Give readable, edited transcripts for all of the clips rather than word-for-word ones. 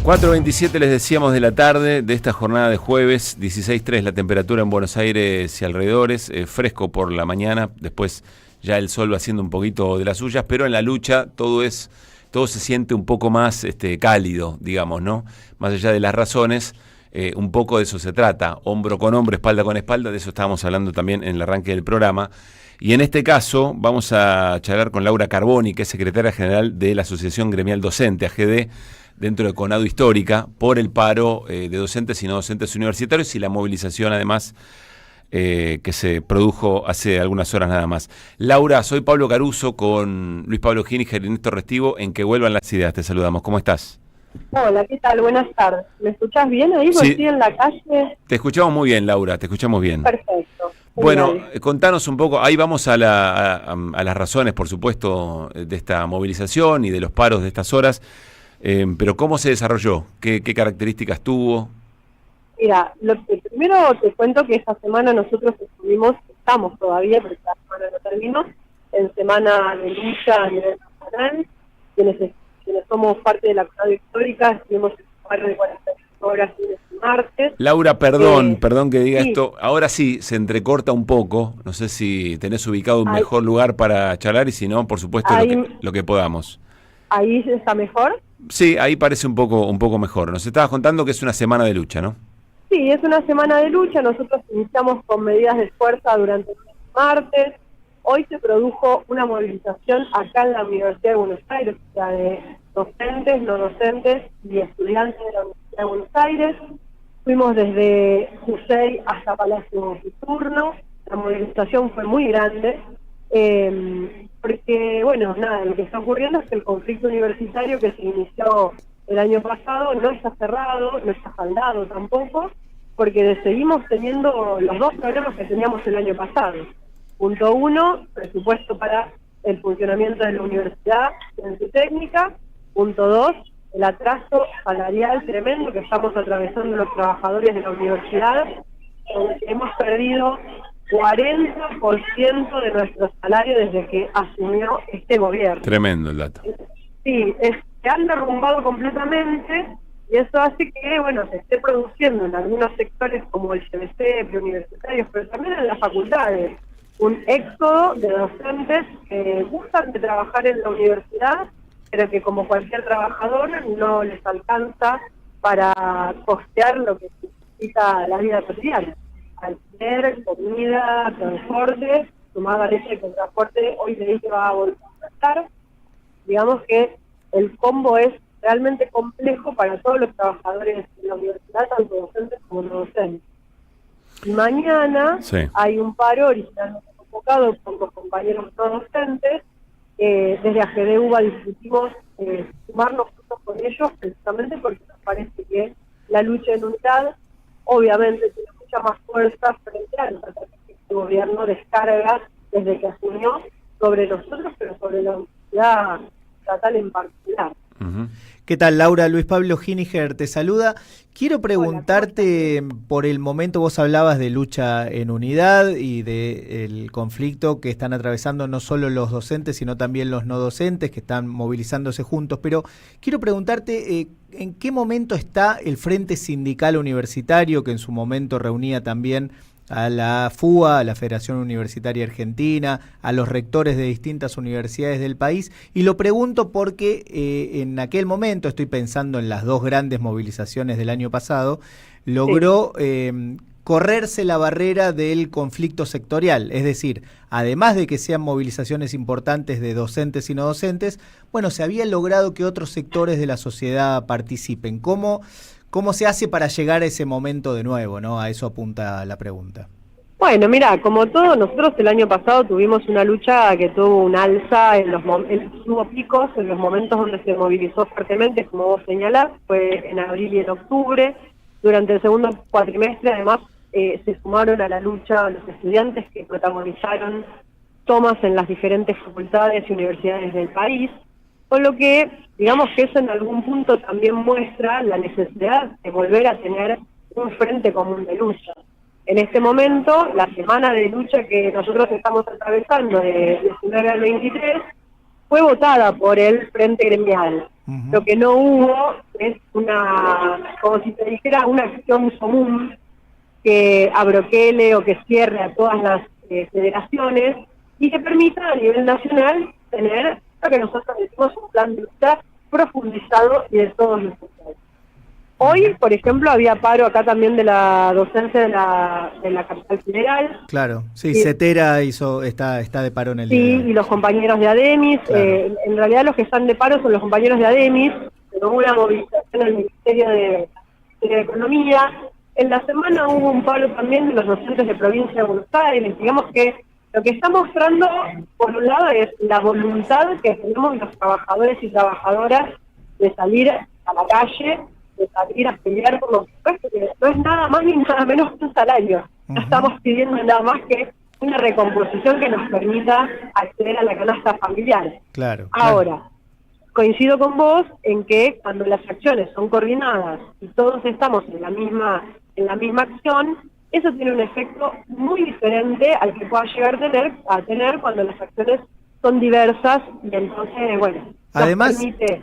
4:27 les decíamos de la tarde de esta jornada de jueves, 16:3 la temperatura en Buenos Aires y alrededores, fresco por la mañana, después ya el sol va haciendo un poquito de las suyas, pero en la lucha todo se siente un poco más cálido, digamos, ¿no? Más allá de las razones, un poco de eso se trata, hombro con hombro, espalda con espalda, de eso estábamos hablando también en el arranque del programa. Y en este caso vamos a charlar con Laura Carboni, que es secretaria general de la Asociación Gremial Docente, AGD, dentro de Conadu Histórica, por el paro de docentes y no docentes universitarios y la movilización además que se produjo hace algunas horas nada más. Laura, soy Pablo Caruso con Luis Pablo Giniger y Néstor Restivo en Que Vuelvan las Ideas. Te saludamos. ¿Cómo estás? Hola, ¿qué tal? Buenas tardes. ¿Me escuchás bien ahí? Porque estoy en la calle. Te escuchamos muy bien, Laura, te escuchamos bien. Perfecto. Bueno, contanos un poco, ahí vamos a las razones, por supuesto, de esta movilización y de los paros de estas horas, pero ¿cómo se desarrolló? ¿Qué características tuvo? Mira, primero te cuento que esta semana nosotros estamos todavía, porque la semana no terminó, en semana de lucha a nivel nacional, quienes somos parte de la Conadu Histórica, estuvimos en un paro de 48 horas lunes y martes. Laura, perdón que diga sí. esto, ahora sí se entrecorta un poco, no sé si tenés ubicado un mejor lugar para charlar y si no, por supuesto, lo que podamos. ¿Ahí está mejor? Sí, ahí parece un poco mejor. Nos estabas contando que es una semana de lucha, ¿no? Sí, es una semana de lucha. Nosotros iniciamos con medidas de fuerza durante el martes. Hoy se produjo una movilización acá en la Universidad de Buenos Aires, o sea, de docentes, no docentes y estudiantes de la Universidad de Buenos Aires. Fuimos desde Jusey hasta Palacio Saturno. La movilización fue muy grande. Porque, bueno, nada, lo que está ocurriendo es que el conflicto universitario que se inició el año pasado no está cerrado, no está saldado tampoco, porque seguimos teniendo los dos problemas que teníamos el año pasado. Punto 1, presupuesto para el funcionamiento de la universidad en su técnica. Punto 2, el atraso salarial tremendo que estamos atravesando los trabajadores de la universidad, donde hemos perdido 40% de nuestro salario desde que asumió este gobierno. Tremendo el dato. Sí, se han derrumbado completamente y eso hace que, bueno, se esté produciendo en algunos sectores como el CBC, preuniversitarios, pero también en las facultades, un éxodo de docentes que gustan de trabajar en la universidad, pero que como cualquier trabajador no les alcanza para costear lo que necesita la vida cotidiana. Alquiler, comida, transporte, sumado a eso que el transporte hoy leí que va a volver a estar. Digamos que el combo es realmente complejo para todos los trabajadores de la universidad, tanto docentes como no docentes. Y mañana hay un paro originalmente convocado por los compañeros no docentes. Desde AGD-UBA discutimos sumarnos juntos con ellos, precisamente porque nos parece que la lucha en unidad obviamente tiene mucha más fuerza frente a los ataques que este gobierno descarga desde que asumió sobre nosotros, pero sobre la universidad estatal en particular. ¿Qué tal, Laura? Luis Pablo Giniger te saluda. Quiero preguntarte por el momento, vos hablabas de lucha en unidad y del conflicto que están atravesando no solo los docentes, sino también los no docentes que están movilizándose juntos, pero quiero preguntarte ¿en qué momento está el Frente Sindical Universitario, que en su momento reunía también a la FUA, a la Federación Universitaria Argentina, a los rectores de distintas universidades del país? Y lo pregunto porque en aquel momento, estoy pensando en las dos grandes movilizaciones del año pasado, logró correrse la barrera del conflicto sectorial, es decir, además de que sean movilizaciones importantes de docentes y no docentes, bueno, se había logrado que otros sectores de la sociedad participen. ¿Cómo se hace para llegar a ese momento de nuevo, ¿no? A eso apunta la pregunta. Bueno, mira, como todo, nosotros el año pasado tuvimos una lucha que tuvo un alza, hubo picos en los momentos donde se movilizó fuertemente, como vos señalás, fue en abril y en octubre. Durante el segundo cuatrimestre, además, se sumaron a la lucha los estudiantes que protagonizaron tomas en las diferentes facultades y universidades del país. Con lo que, digamos que eso en algún punto también muestra la necesidad de volver a tener un frente común de lucha. En este momento, la semana de lucha que nosotros estamos atravesando de 19 al 23 fue votada por el Frente Gremial. Lo que no hubo es un como si te dijera, una acción común que abroquele o que cierre a todas las federaciones y que permita a nivel nacional tener lo que nosotros decimos un plan de lucha profundizado y de todos los sectores. Hoy, por ejemplo, había paro acá también de la docencia de la capital federal. Claro, sí, CETERA está de paro en el día. Sí, y los compañeros de ADEMIS. Claro. En realidad los que están de paro son los compañeros de ADEMIS, pero hubo una movilización en el Ministerio de Economía. En la semana hubo un paro también de los docentes de provincia de Buenos Aires. Digamos que lo que está mostrando, por un lado, es la voluntad que tenemos los trabajadores y trabajadoras de salir a la calle, de salir a pelear por los impuestos, que no es nada más ni nada menos que un salario. No estamos pidiendo nada más que una recomposición que nos permita acceder a la canasta familiar. Claro. Ahora, coincido con vos en que cuando las acciones son coordinadas y todos estamos en la misma acción, eso tiene un efecto muy diferente al que pueda llegar a tener cuando las acciones son diversas y entonces, bueno... Además,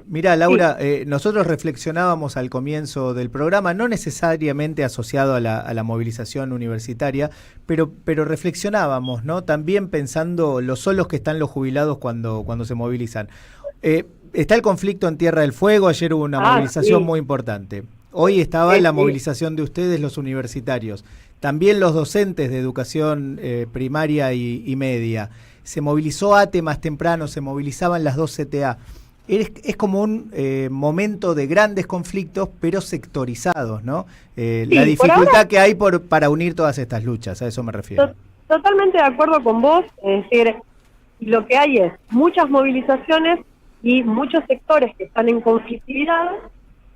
mira, Laura, sí. Nosotros reflexionábamos al comienzo del programa, no necesariamente asociado a la movilización universitaria, pero reflexionábamos, ¿no? También pensando lo solos que están los jubilados cuando se movilizan. Está el conflicto en Tierra del Fuego, ayer hubo una movilización muy importante. Hoy estaba la movilización de ustedes, los universitarios. También los docentes de educación primaria y media. Se movilizó ATE más temprano, se movilizaban las dos CTA. Es como un momento de grandes conflictos, pero sectorizados, ¿no? Sí, la dificultad que hay para unir todas estas luchas, a eso me refiero. Totalmente de acuerdo con vos, es decir, lo que hay es muchas movilizaciones y muchos sectores que están en conflictividad,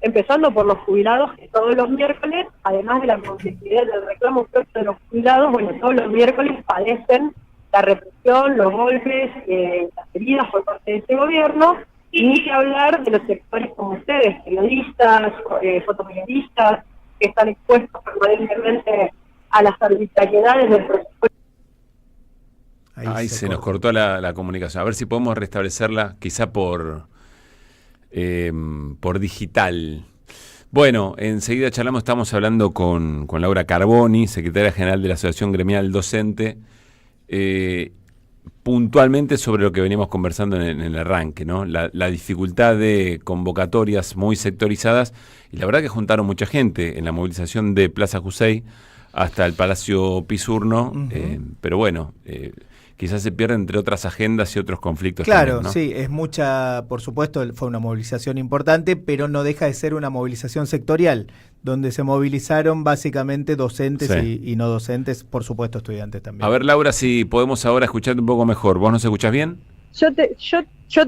empezando por los jubilados, que todos los miércoles, además de la conflictividad del reclamo propio de los jubilados, bueno, todos los miércoles padecen la represión, los golpes, las heridas por parte de este gobierno, y ni que hablar de los sectores como ustedes, periodistas, fotoperiodistas, que están expuestos permanentemente a las arbitrariedades del presupuesto. Ahí se nos cortó la comunicación. A ver si podemos restablecerla, quizá por digital. Bueno, enseguida charlamos, estamos hablando con Laura Carboni, secretaria general de la Asociación Gremial Docente, puntualmente sobre lo que veníamos conversando en el arranque, ¿no? La dificultad de convocatorias muy sectorizadas, y la verdad que juntaron mucha gente en la movilización de Plaza Jusey hasta el Palacio Pisurno, pero bueno, quizás se pierden entre otras agendas y otros conflictos. Claro, también, ¿no? Sí, es mucha, por supuesto, fue una movilización importante, pero no deja de ser una movilización sectorial, donde se movilizaron básicamente docentes y no docentes, por supuesto estudiantes también. A ver, Laura, si podemos ahora escucharte un poco mejor. ¿Vos nos escuchás bien? Yo te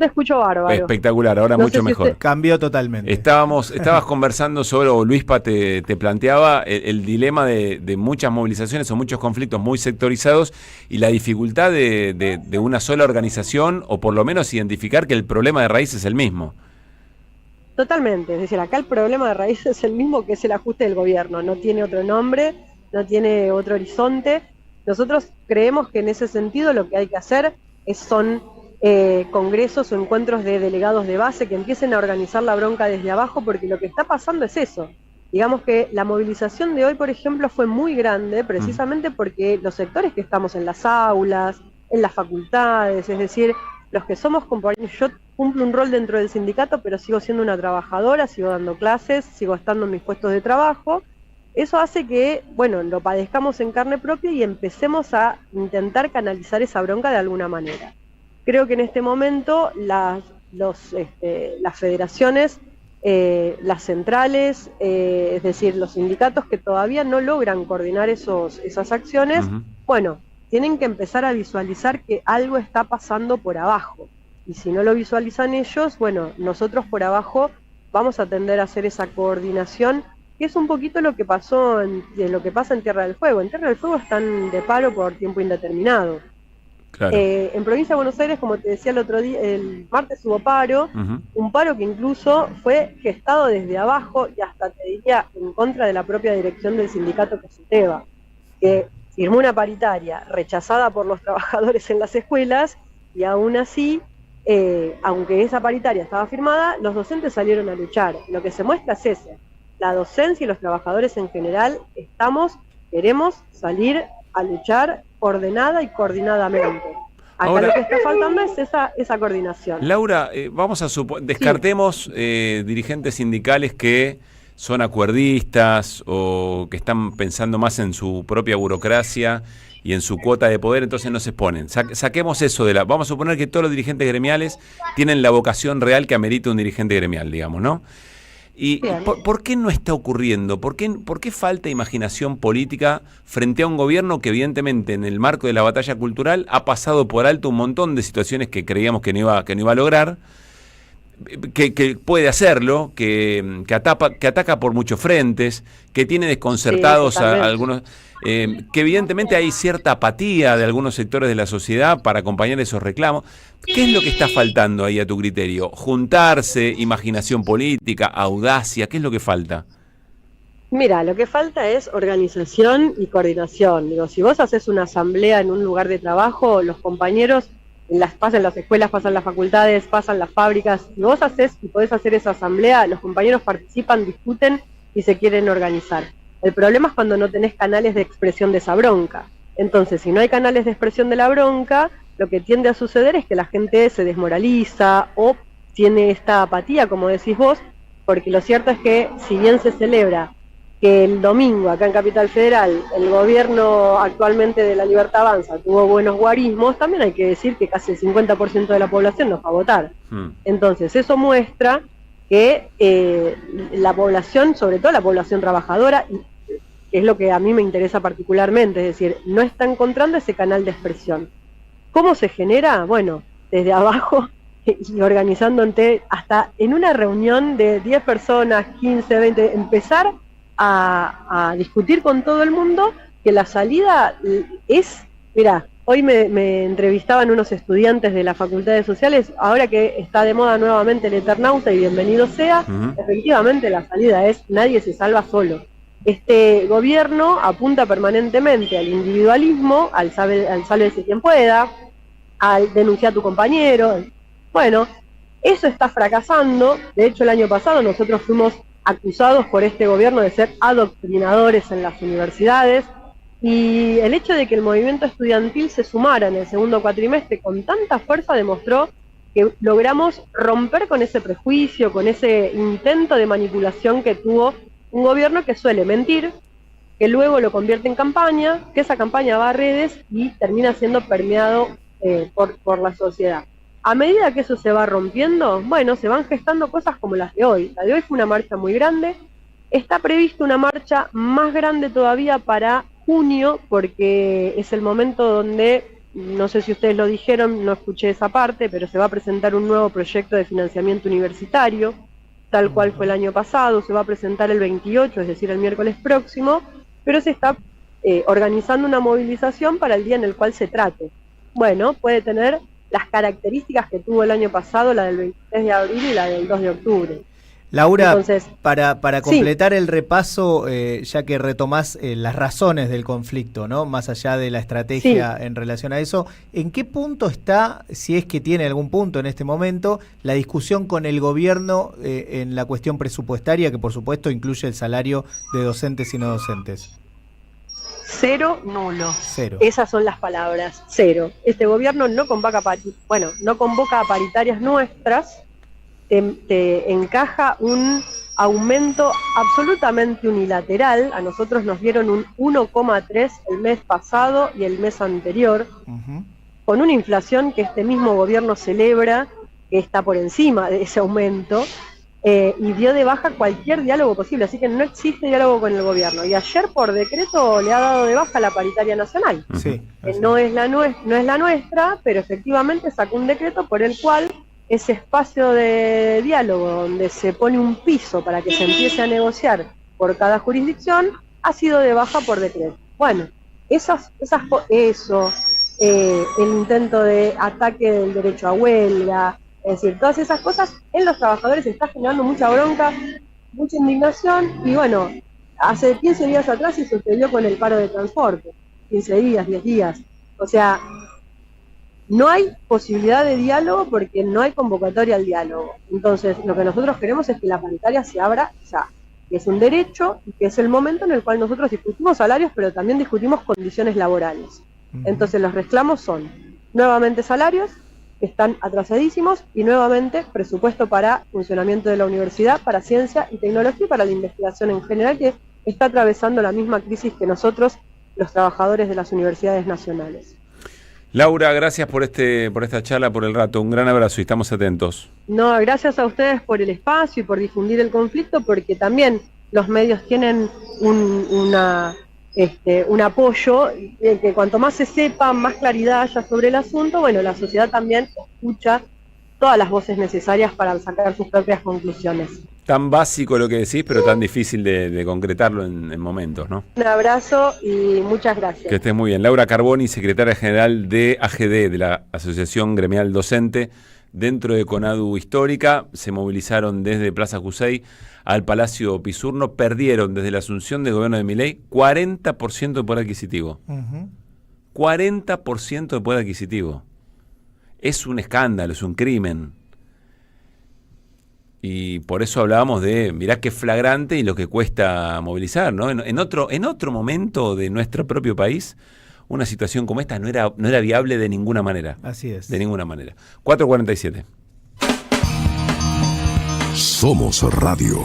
escucho bárbaro. Espectacular, ahora mucho mejor. Cambió totalmente. Estabas conversando sobre, o Luispa te planteaba el dilema de muchas movilizaciones o muchos conflictos muy sectorizados y la dificultad de una sola organización, o por lo menos identificar que el problema de raíz es el mismo. Totalmente, es decir, acá el problema de raíz es el mismo, que es el ajuste del gobierno, no tiene otro nombre, no tiene otro horizonte. Nosotros creemos que en ese sentido lo que hay que hacer son congresos o encuentros de delegados de base que empiecen a organizar la bronca desde abajo, porque lo que está pasando es eso. Digamos que la movilización de hoy, por ejemplo, fue muy grande precisamente porque los sectores que estamos en las aulas, en las facultades, es decir, los que somos compañeros, yo cumplo un rol dentro del sindicato, pero sigo siendo una trabajadora, sigo dando clases, sigo estando en mis puestos de trabajo. Eso hace que, bueno, lo padezcamos en carne propia y empecemos a intentar canalizar esa bronca de alguna manera. Creo que en este momento las federaciones, las centrales, es decir, los sindicatos que todavía no logran coordinar esas acciones, bueno, tienen que empezar a visualizar que algo está pasando por abajo. Y si no lo visualizan ellos, bueno, nosotros por abajo vamos a tender a hacer esa coordinación, que es un poquito lo que pasa en Tierra del Fuego. En Tierra del Fuego están de paro por tiempo indeterminado. Claro. En Provincia de Buenos Aires, como te decía el otro día, el martes hubo paro, un paro que incluso fue gestado desde abajo y hasta, te diría, en contra de la propia dirección del sindicato CETEBA, que firmó una paritaria rechazada por los trabajadores en las escuelas y aún así aunque esa paritaria estaba firmada, los docentes salieron a luchar. Lo que se muestra es ese. La docencia y los trabajadores en general queremos salir a luchar ordenada y coordinadamente. Acá Ahora, lo que está faltando es esa coordinación. Laura, vamos a descartemos dirigentes sindicales que son acuerdistas o que están pensando más en su propia burocracia y en su cuota de poder, entonces no se exponen. Saquemos eso vamos a suponer que todos los dirigentes gremiales tienen la vocación real que amerita un dirigente gremial, digamos, ¿no? ¿Y por qué no está ocurriendo? ¿Por qué falta imaginación política frente a un gobierno que evidentemente en el marco de la batalla cultural ha pasado por alto un montón de situaciones que creíamos que no iba a lograr, que puede hacerlo, que ataca por muchos frentes, que tiene desconcertados a algunos, que evidentemente hay cierta apatía de algunos sectores de la sociedad para acompañar esos reclamos? ¿Qué es lo que está faltando ahí a tu criterio? ¿Juntarse, imaginación política, audacia? ¿Qué es lo que falta? Mira, lo que falta es organización y coordinación. Digo, si vos haces una asamblea en un lugar de trabajo, los compañeros pasan las escuelas, pasan las facultades, pasan las fábricas. Si vos haces y podés hacer esa asamblea, los compañeros participan, discuten y se quieren organizar. El problema es cuando no tenés canales de expresión de esa bronca. Entonces, si no hay canales de expresión de la bronca, lo que tiende a suceder es que la gente se desmoraliza o tiene esta apatía, como decís vos, porque lo cierto es que si bien se celebra que el domingo acá en Capital Federal el gobierno actualmente de La Libertad Avanza tuvo buenos guarismos, también hay que decir que casi el 50% de la población no fue a votar. Entonces eso muestra que la población, sobre todo la población trabajadora, que es lo que a mí me interesa particularmente, es decir, no está encontrando ese canal de expresión. ¿Cómo se genera? Bueno, desde abajo y organizándote hasta en una reunión de 10 personas, 15, 20, empezar a discutir con todo el mundo que la salida es, mira, hoy me entrevistaban unos estudiantes de la Facultad de Sociales, ahora que está de moda nuevamente el Eternauta y bienvenido sea, efectivamente la salida es nadie se salva solo. Este gobierno apunta permanentemente al individualismo, al sálvese quien pueda, al denunciar a tu compañero. Bueno, eso está fracasando. De hecho, el año pasado nosotros fuimos acusados por este gobierno de ser adoctrinadores en las universidades, y el hecho de que el movimiento estudiantil se sumara en el segundo cuatrimestre con tanta fuerza demostró que logramos romper con ese prejuicio, con ese intento de manipulación que tuvo un gobierno que suele mentir, que luego lo convierte en campaña, que esa campaña va a redes y termina siendo permeado por la sociedad. A medida que eso se va rompiendo, bueno, se van gestando cosas como las de hoy. La de hoy fue una marcha muy grande. Está prevista una marcha más grande todavía para junio, porque es el momento donde, no sé si ustedes lo dijeron, no escuché esa parte, pero se va a presentar un nuevo proyecto de financiamiento universitario, tal cual fue el año pasado. Se va a presentar el 28, es decir, el miércoles próximo, pero se está organizando una movilización para el día en el cual se trate. Bueno, puede tener las características que tuvo el año pasado, la del 23 de abril y la del 2 de octubre. Laura, entonces, para completar el repaso, ya que retomás las razones del conflicto, ¿no? Más allá de la estrategia en relación a eso, ¿en qué punto está, si es que tiene algún punto en este momento, la discusión con el gobierno en la cuestión presupuestaria, que por supuesto incluye el salario de docentes y no docentes? Cero, nulo. Cero. Esas son las palabras, cero. Este gobierno no convoca a paritarias nuestras, te encaja un aumento absolutamente unilateral. A nosotros nos dieron un 1,3 el mes pasado y el mes anterior, con una inflación que este mismo gobierno celebra, que está por encima de ese aumento, y dio de baja cualquier diálogo posible, así que no existe diálogo con el gobierno. Y ayer por decreto le ha dado de baja la paritaria nacional, que no es la nuestra, pero efectivamente sacó un decreto por el cual ese espacio de diálogo donde se pone un piso para que se empiece a negociar por cada jurisdicción, ha sido de baja por decreto. Bueno, el intento de ataque del derecho a huelga, es decir, todas esas cosas en los trabajadores está generando mucha bronca, mucha indignación, y bueno, hace 15 días atrás se sucedió con el paro de transporte, 15 días, 10 días. O sea, no hay posibilidad de diálogo porque no hay convocatoria al diálogo. Entonces, lo que nosotros queremos es que la paritaria se abra ya, que es un derecho y que es el momento en el cual nosotros discutimos salarios, pero también discutimos condiciones laborales. Entonces, los reclamos son nuevamente salarios, que están atrasadísimos, y nuevamente presupuesto para funcionamiento de la universidad, para ciencia y tecnología y para la investigación en general, que está atravesando la misma crisis que nosotros, los trabajadores de las universidades nacionales. Laura, gracias por esta charla, por el rato. Un gran abrazo y estamos atentos. No, gracias a ustedes por el espacio y por difundir el conflicto, porque también los medios tienen un apoyo, que cuanto más se sepa, más claridad haya sobre el asunto, bueno, la sociedad también escucha todas las voces necesarias para sacar sus propias conclusiones. Tan básico lo que decís, pero tan difícil de concretarlo en momentos, ¿no? Un abrazo y muchas gracias. Que estés muy bien. Laura Carboni, secretaria general de AGD, de la Asociación Gremial Docente, dentro de CONADU Histórica. Se movilizaron desde Plaza Jusey al Palacio Pisurno. Perdieron desde la asunción del gobierno de Milei 40% de poder adquisitivo. 40% de poder adquisitivo. Es un escándalo, es un crimen. Y por eso hablábamos de, mirá qué flagrante y lo que cuesta movilizar, ¿no? En otro momento de nuestro propio país, una situación como esta no era viable de ninguna manera. Así es. De ninguna manera. 4:47. Somos Radio.